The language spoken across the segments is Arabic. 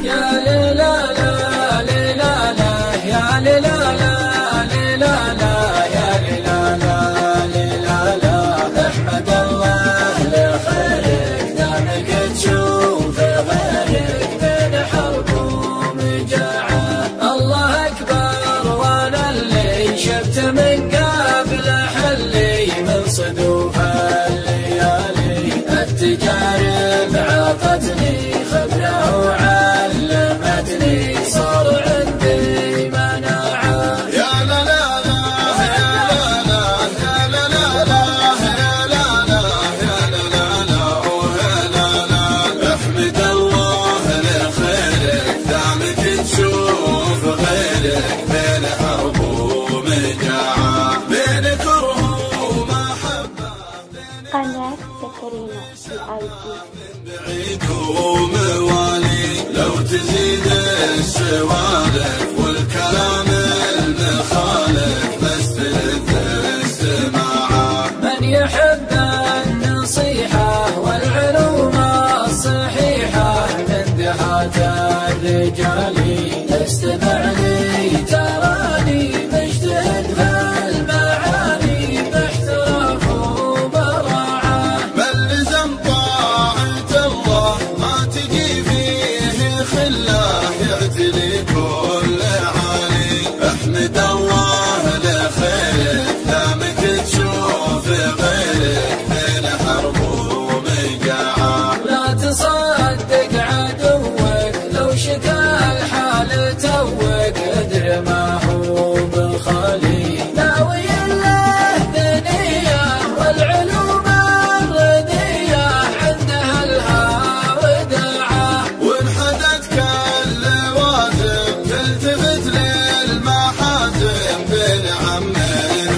يا ليلا لا ليلا لا يا ليلا لا ليلا لا يا ليلا لا ليلا لا احمد الله لخيرك دامك تشوف غيرك بين حرب ومجاعة. الله أكبر وانا اللي شفت من قبل حلي من صدوف الليالي. التجارب عطتني خبرة وعلمتني صار عندي مناعة. يا لا لا لا يا لا لا يا لا لا لا يا لا لا يا لا لا لا يا لا لا احمد الله لخيرك دامك تشوف غيرك بين حرب ومجاعة بين كره ومحبة. قناة سكرينة الIT بعيد وموالي لو تزيد السوالف والكلام المخالف بس تلذ السماعة. من يحب النصيحة والعلوم الصحيحة من دهاة الرجال استمع لي تراني مجتهد في المعاني باحتراف وبراعة. من لزم طاعة الله ما تجي فيه خلاه يعتلي كل عالي. احمد الله لخيرك دامك تشوف غيرك بين حرب ومجاعة. لا تصدق عدوك لو شكا الحال توك ادري ما هو بالخالي. ناوي له دنيا والعلوم الردية عندها الها وداعة. وان حدتك اللوازم تلتفت للمحازم بين عم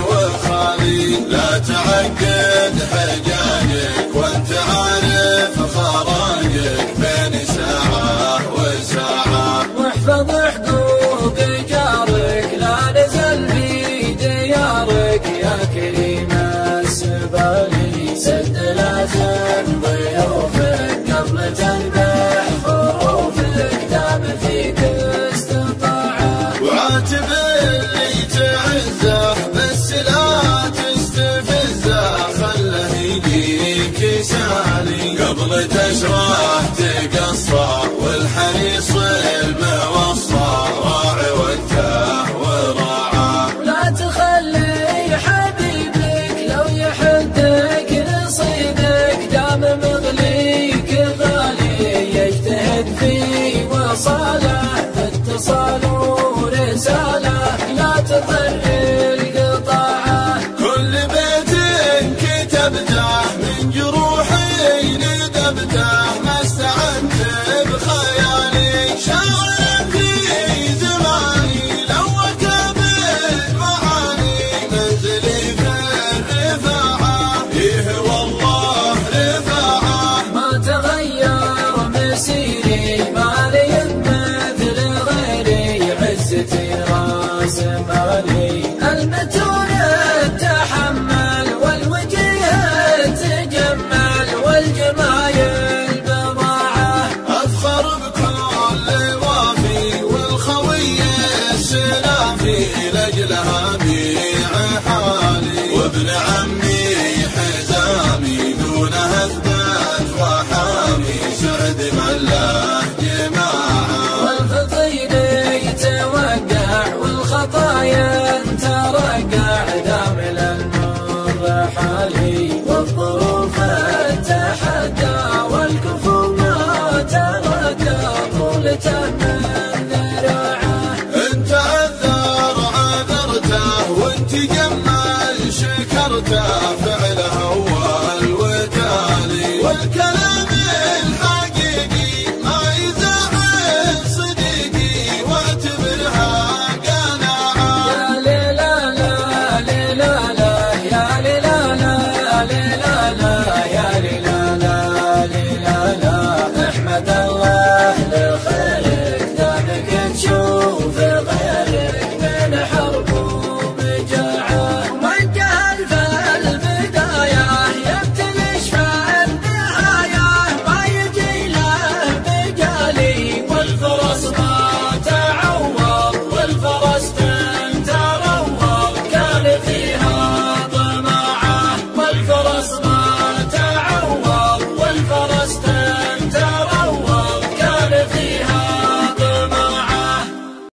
وخالي. لا تعقد حجاجك وانت عارف خراجك بين ساعة وساعة. واحفظ حقوق جارك لا نزل في ديارك يا كريم السبالي. سد لازم ضيوفك قبل تذبح خروفك دام فيك استطاعة. وعاتب اللي تعزه بس لا تستفزه خله يجيك سالي قبل تشرب